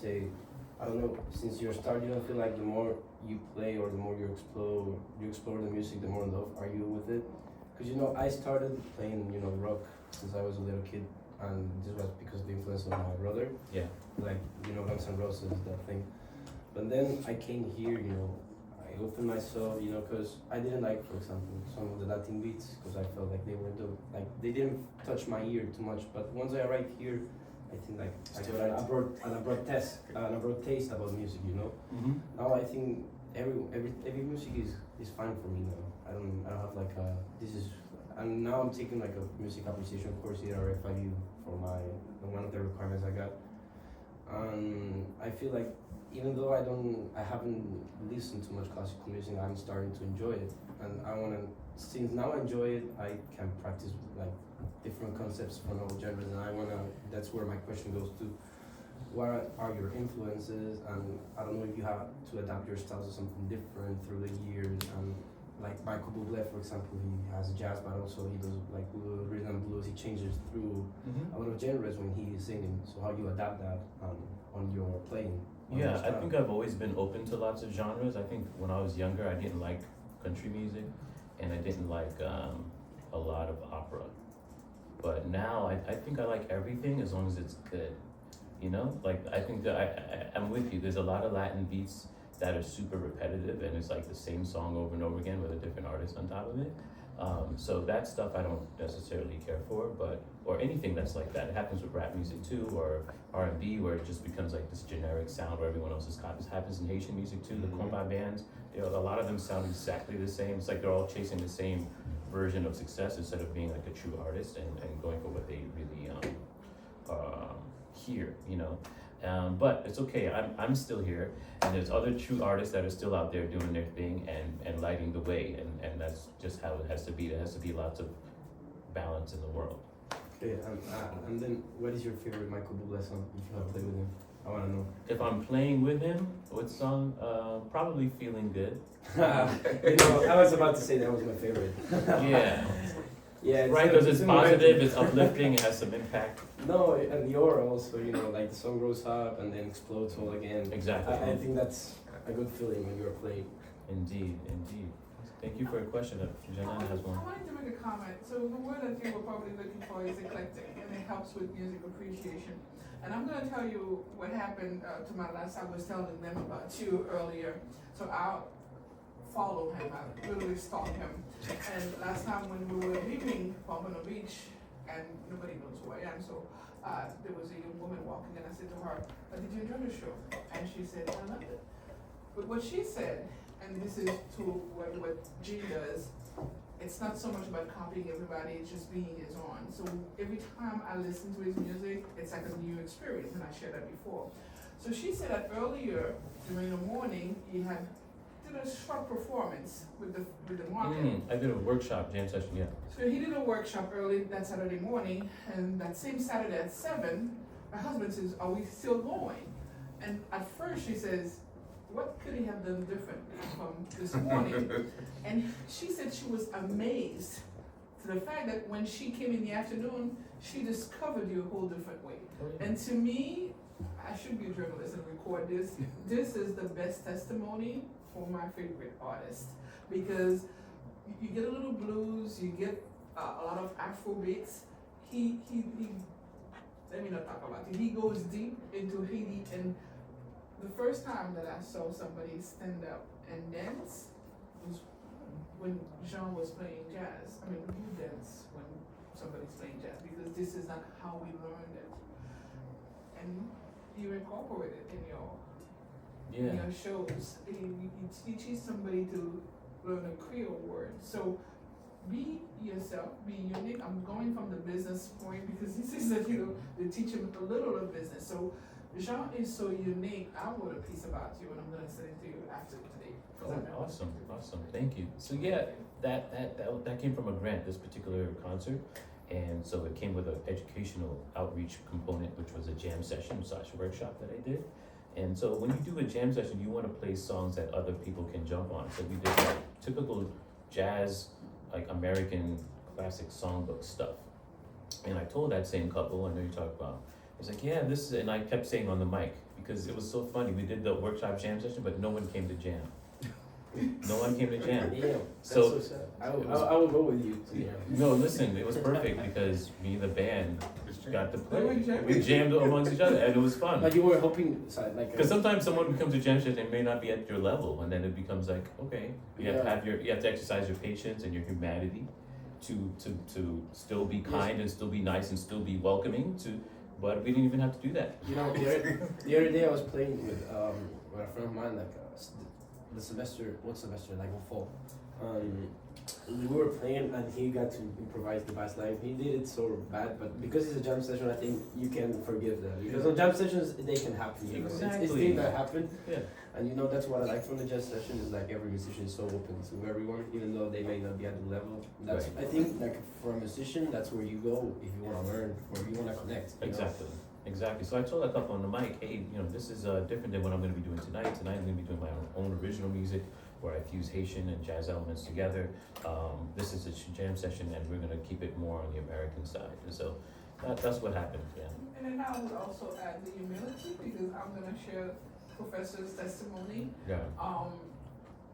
say, I don't know, since your start, you don't feel like the more you play or the more you explore the music, the more in love are you with it? Because I started playing rock since I was a little kid, and this was because of the influence of my brother. Yeah. Like Guns N' Roses, that thing. But then I came here, I opened myself, because I didn't like, for example, some of the Latin beats, because I felt like they didn't touch my ear too much. But once I arrived here, I think like I got an abroad taste about music, Mm-hmm. Now I think every music is fine for me now. I don't have like and now I'm taking like a music appreciation course here at FIU for one of the requirements I got. I feel like even though I haven't listened to much classical music, I'm starting to enjoy it, and since now I enjoy it, I can practice like different concepts from all genres, and that's where my question goes to. What are your influences? And I don't know if you have to adapt your style to something different through the years. Like Michael Bublé, for example, he has jazz, but also he does like rhythm and blues. He changes through a lot of genres when he is singing. So how do you adapt that on your playing? Yeah, I think I've always been open to lots of genres. I think when I was younger, I didn't like country music, and I didn't like a lot of opera. But now I think I like everything as long as it's good. Like I think that I'm with you. There's a lot of Latin beats that are super repetitive, and it's like the same song over and over again with a different artist on top of it. So that stuff I don't necessarily care for, or anything that's like that. It happens with rap music too, or R&B, where it just becomes like this generic sound where everyone else's copies. Happens in Haitian music too. The compa bands, a lot of them sound exactly the same. It's like they're all chasing the same version of success instead of being like a true artist and going for what they really hear. But it's okay. I'm still here, and there's other true artists that are still out there doing their thing and lighting the way, and that's just how it has to be. There has to be lots of balance in the world. Okay, and then what is your favorite Michael Bublé song if you have played with him? I want to know. If I'm playing with him, what song? Probably Feeling Good. I was about to say that was my favorite. Yeah. Yeah, right, because it's positive, it's uplifting, it has some impact. No, and the aura also, like the song grows up and then explodes all again. Exactly. I think that's a good feeling when you're playing. Indeed. Thank you for your question. Jhan has one. I wanted to make a comment. So the word that you were probably looking for is eclectic, and it helps with music appreciation. And I'm going to tell you what happened to my last. I was telling them about you earlier. So I'll follow him. I literally stalk him. And last time when we were leaving Pompano Beach, and nobody knows who I am, so there was a young woman walking, and I said to her, "Did you enjoy the show?" And she said, "I loved it." But what she said, and this is to what Jean does, it's not so much about copying everybody, it's just being his own. So every time I listen to his music, it's like a new experience, and I shared that before. So she said that earlier during the morning, he had did a short performance with the market. I did a workshop, jam session, yeah. So he did a workshop early that Saturday morning, and that same Saturday at 7, my husband says, "Are we still going?" And at first she says, "What could he have done differently from this morning?" And she said she was amazed to the fact that when she came in the afternoon, she discovered you a whole different way. And to me, I should be a journalist and record this. This is the best testimony for my favorite artist, because you get a little blues, you get a lot of Afro beats. He let me not talk about it. He goes deep into Haiti, and the first time that I saw somebody stand up and dance was when Jean was playing jazz. I mean, you dance when somebody's playing jazz, because this is not how we learned it. And you incorporate it in your shows. You teach somebody to learn a Creole word. So be yourself, be unique. I'm going from the business point because this is that they teach him a little of business. So Jean is so unique. I wrote a piece about you, and I'm going to send it to you after today. Oh, awesome, thank you. So yeah, that came from a grant, this particular concert, and so it came with an educational outreach component, which was a jam session / workshop that I did. And so when you do a jam session, you want to play songs that other people can jump on. So we did like typical jazz, like American classic songbook stuff. And I told that same couple, I know you talked about, it's like, yeah, this is, and I kept saying on the mic, because it was so funny. We did the workshop jam session, but no one came to jam. No one came to jam. Yeah, that's So- so sad. I will go with you. To jam. No, listen, it was perfect because me and the band got to They were play. jamming. We jammed amongst each other, and it was fun. Like you were hoping, like. Because sometimes someone who comes to jam session may not be at your level, and then it becomes like, okay, you have to Yeah. you have to exercise your patience and your humanity to still be kind and still be nice and still be welcoming but we didn't even have to do that. You know, the other day I was playing with a friend of mine, like the semester, like in fall. We were playing and he got to improvise the bass line. He did it so bad, but because it's a jam session, I think you can forgive that. Because on jam sessions, they can happen. You know? It's Exactly. things that happen. Yeah. And you know, that's what I like from the jazz session is like every musician is so open to everyone, even though they may not be at the level. That's Right. I think like for a musician, that's where you go if you want to learn or if you want to connect. You know? Exactly. So I told a couple on the mic, hey, this is different than what I'm going to be doing tonight. Tonight I'm going to be doing my own original music where I fuse Haitian and jazz elements together. This is a jam session and we're going to keep it more on the American side. And so that's what happened, yeah. And then I would also add the humility because I'm gonna share Professor's testimony. Yeah.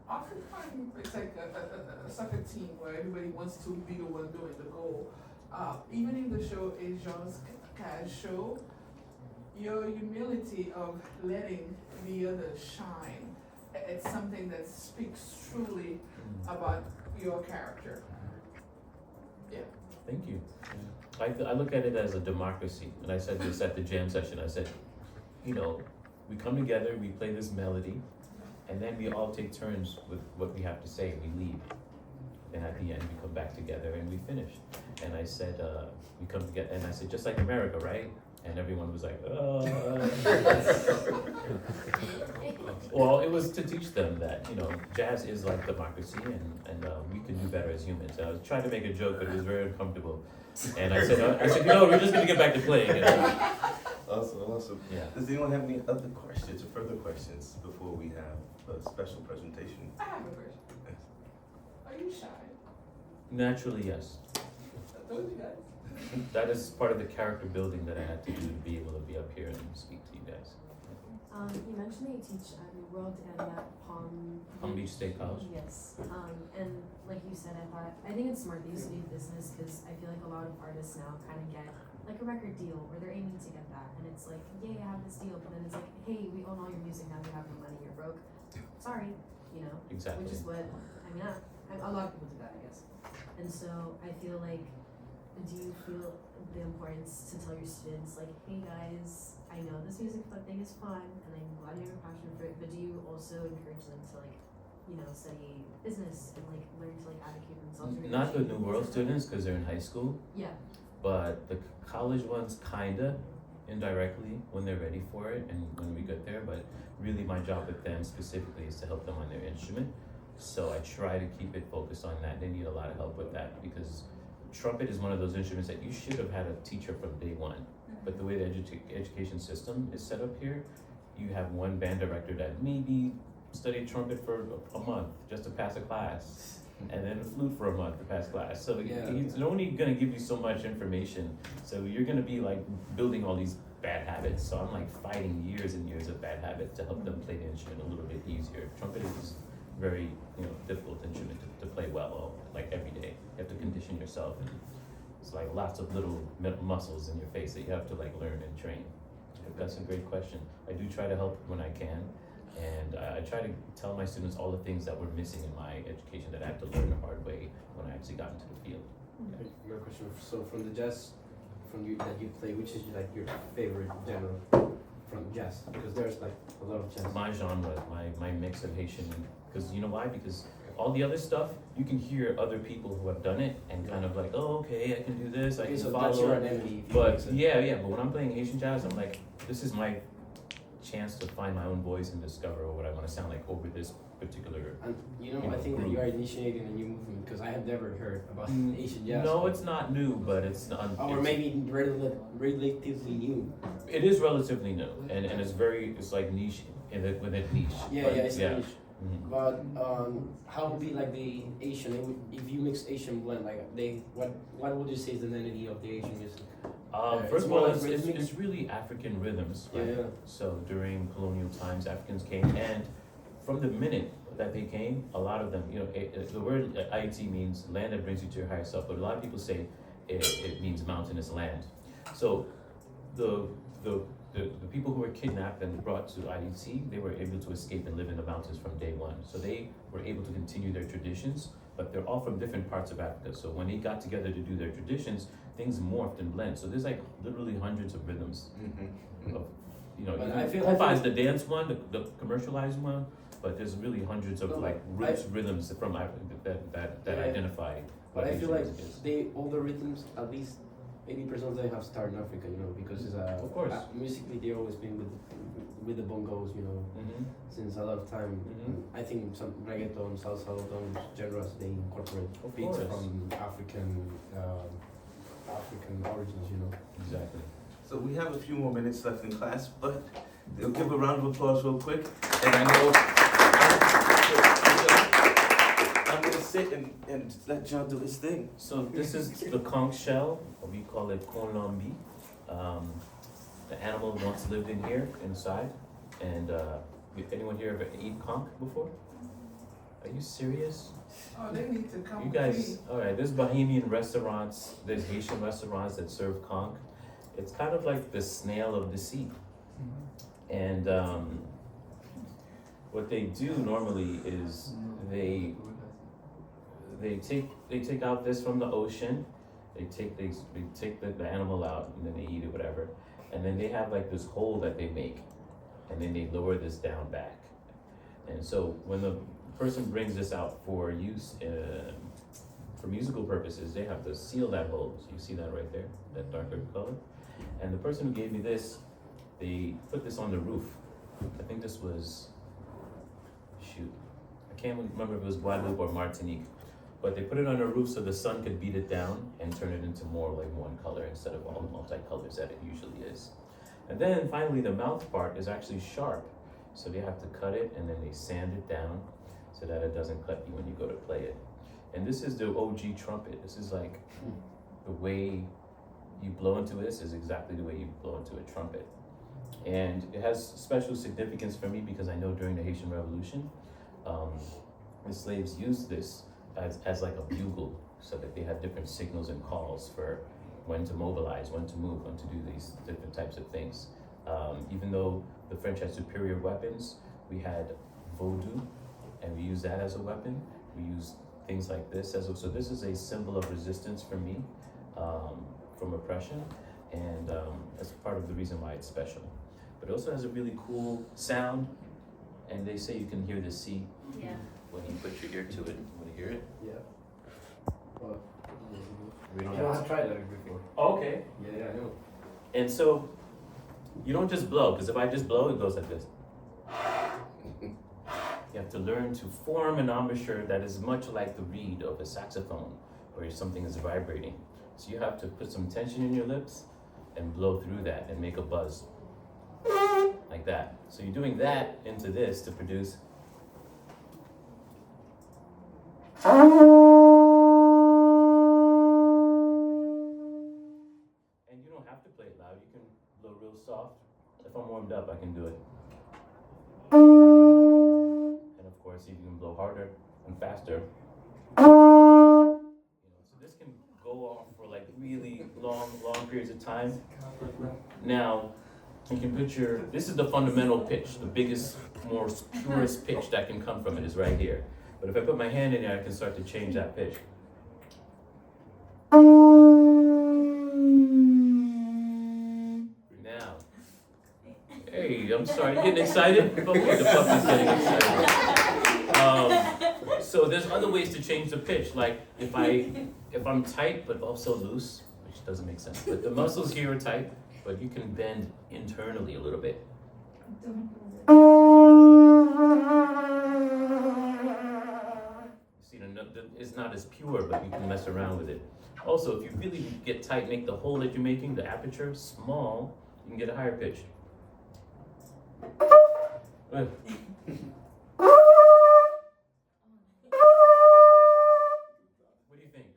Oftentimes it's like a soccer team where everybody wants to be the one doing the goal. Even in the show, a Jean Caze show, your humility of letting the other shine, it's something that speaks truly about your character. Yeah. Thank you. I look at it as a democracy, and I said this at the jam session. I said, we come together, we play this melody, and then we all take turns with what we have to say, and we leave. And at the end, we come back together and we finish. And I said, we come together, and I said, just like America, right? And everyone was like, Well, it was to teach them that, jazz is like democracy and we can do better as humans. And I was trying to make a joke, but it was very uncomfortable. And I said, we're just gonna get back to playing. Awesome. Yeah. Does anyone have any other questions or further questions before we have a special presentation? I have a question. Are you shy? Naturally, yes. I told you guys. That is part of the character building that I had to do to be able to be up here and speak to you guys. You mentioned that you teach at New World and at Palm Beach State College. Yes. And like you said, I think it's smart that you studied business because I feel like a lot of artists now kind of get like a record deal or they're aiming to get that. And it's like, yay, I have this deal. But then it's like, hey, we own all your music now. We have no money. You're broke. Sorry. Exactly. Which is what, a lot of people do that, I guess. And so I feel like, do you feel the importance to tell your students like, hey guys, I know this music thing is fun and I'm glad you have a passion for it, but do you also encourage them to like, study business and like learn to like advocate themselves? Or Not the negotiate New World things? students because they're in high school, Yeah. but the college ones kinda indirectly when they're ready for it and when we get there. But really, my job with them specifically is to help them on their instrument. So I try to keep it focused on that. They need a lot of help with that because trumpet is one of those instruments that you should have had a teacher from day one. But the way the education system is set up here, you have one band director that maybe studied trumpet for a month just to pass a class, and then flute for a month to pass class. So he's only gonna give you so much information. So you're gonna be like building all these bad habits. So I'm like fighting years and years of bad habits to help them play the instrument a little bit easier. Trumpet is very difficult instrument to play well, like every day. You have to condition yourself, and it's like lots of little muscles in your face that you have to like learn and train. That's a great question. I do try to help when I can, and I try to tell my students all the things that were missing in my education that I had to learn the hard way when I actually got into the field. My question, so from the jazz, that you play, which is like your favorite genre from jazz? Because there's like a lot of jazz. My genre, my mix of Haitian, because you know why? Because all the other stuff, you can hear other people who have done it and kind of like, oh, okay, I can do this, I can so follow. that's your identity. But but when I'm playing Haitian jazz, I'm like, this is my chance to find my own voice and discover what I want to sound like over this particular. And I think that you are initiating a new movement because I have never heard about Asian jazz. No, it's not new, but it's not. Or maybe relatively new. It is relatively new, and it's like niche within niche. It's niche. Mhm. But how would be like the Asian? If you mix Asian blend, like what would you say is the identity of the Asian music? First of all, more it's rhythmic? it's really African rhythms, right? Yeah. So during colonial times, Africans came, and from the minute that they came, a lot of them, the word Haiti means land that brings you to your higher self, but a lot of people say it means mountainous land. So the people who were kidnapped and brought to Haiti, they were able to escape and live in the mountains from day one. So they were able to continue their traditions, but they're all from different parts of Africa. So when they got together to do their traditions, things morphed and blended. So there's like literally hundreds of rhythms. Of, But even I feel- Popeye is the dance one, the commercialized one, but there's really hundreds of No, like roots rhythms from Africa that Yeah. identify. But what I feel Haitian like music is. all the rhythms, at least 80% of them have started in Africa, because it's Of course. musically they've always been with the bongos, Mhm. since a lot of time. Mhm. I think some reggaeton, salsa, those genres they incorporate Of beats course. from African origins, Exactly. So we have a few more minutes left in class, but they'll give a round of applause real quick. And I know I'm gonna sit and let John do his thing. So this is the conch shell, or we call it colombi. The animal once lived in here inside, and anyone here ever eat conch before? Are you serious? Oh, they need to come. You guys, all right, there's Bahamian restaurants, there's Haitian restaurants that serve conch. It's kind of like the snail of the sea. And what they do normally is they take out this from the ocean. They take the animal out and then they eat it, whatever. And then they have like this hole that they make, and then they lower this down back. And so when the person brings this out for use for musical purposes, they have to seal that hole. So you see that right there, that darker color. And the person who gave me this, they put this on the roof. I think this was, I can't remember if it was Guadeloupe or Martinique, but they put it on the roof so the sun could beat it down and turn it into more like one color instead of all the multicolors that it usually is. And then finally the mouth part is actually sharp. So they have to cut it and then they sand it down so that it doesn't cut you when you go to play it. And this is the OG trumpet. This is like the way you blow into this is exactly the way you blow into a trumpet. And it has special significance for me because I know during the Haitian Revolution, the slaves used this as like a bugle, so that they had different signals and calls for when to mobilize, when to move, when to do these different types of things. Even though the French had superior weapons, we had Vodou, and we used that as a weapon. We used things like this so this is a symbol of resistance for me from oppression, and that's part of the reason why it's special. But it also has a really cool sound, and they say you can hear the C when you put your ear to it. You want to hear it? Yeah. Well, We don't yeah, have I've tried that before. Okay. Yeah, I know. And so you don't just blow, because if I just blow, it goes like this. You have to learn to form an embouchure that is much like the reed of a saxophone, where something is vibrating. So you have to put some tension in your lips and blow through that and make a buzz. Like that. So you're doing that into this to produce. And you don't have to play it loud. You can blow real soft. If I'm warmed up, I can do it. And of course, you can blow harder and faster. So this can go on for like really long periods of time. Now, you can picture, this is the fundamental pitch, the biggest, most purest pitch that can come from it is right here. But if I put my hand in there, I can start to change that pitch. Now, hey, I'm sorry, getting excited? Okay, the puppy's getting excited. So there's other ways to change the pitch, like if I'm tight but also loose, which doesn't make sense, but the muscles here are tight, but you can bend internally a little bit. See, it's not as pure, but you can mess around with it. Also, if you really get tight, make the hole that you're making, the aperture, small, you can get a higher pitch. What do you think?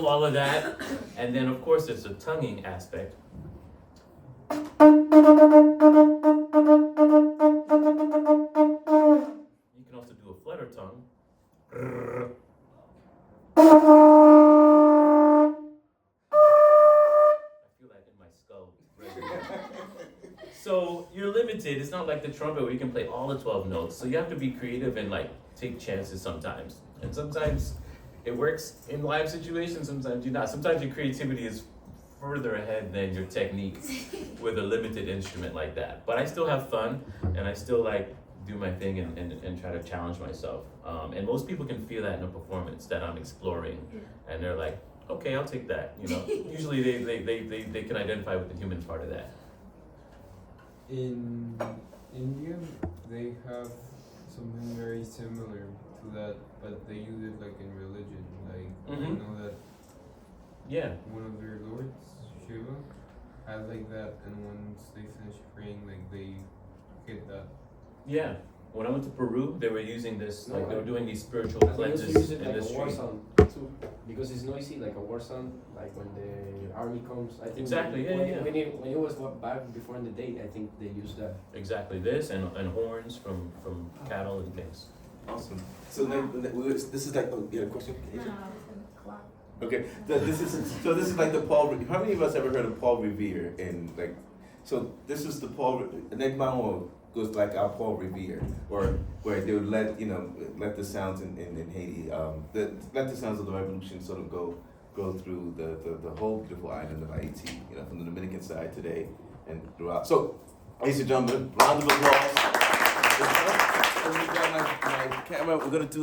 all of that. And then, of course, there's the tonguing aspect. You can also do a flutter tongue. I feel that in my skull. So you're limited. It's not like the trumpet where you can play all the 12 notes. So you have to be creative and like take chances sometimes. And sometimes it works in live situations, sometimes you not. Sometimes your creativity is further ahead than your technique with a limited instrument like that. But I still have fun, and I still like do my thing and try to challenge myself. And most people can feel that in a performance that I'm exploring, and they're like, okay, I'll take that. You know, usually they can identify with the human part of that. In India, they have something very similar to that, but they use it like in religion. Like I know that one of their lords, Shiva, had like that, and once they finish praying, like they hit that. Yeah. When I went to Peru, they were using this, they were doing these spiritual I think cleanses use it in like the a war street. sound too, because it's noisy, like a war sound, like when the army comes. I think Exactly, when, yeah. When it was back before in the day, I think they used that. Exactly this and horns from cattle and things. Awesome. So then, this is like, oh, you had a question? Okay, this is like the Paul. How many of us ever heard of Paul Revere? And like, so this is the Paul. Negmamo goes like our Paul Revere, or where they would let the sounds in Haiti, let the sounds of the revolution sort of go through the whole beautiful island of Haiti, from the Dominican side today and throughout. So, ladies and gentlemen, round of applause. So we got my camera. We're gonna do.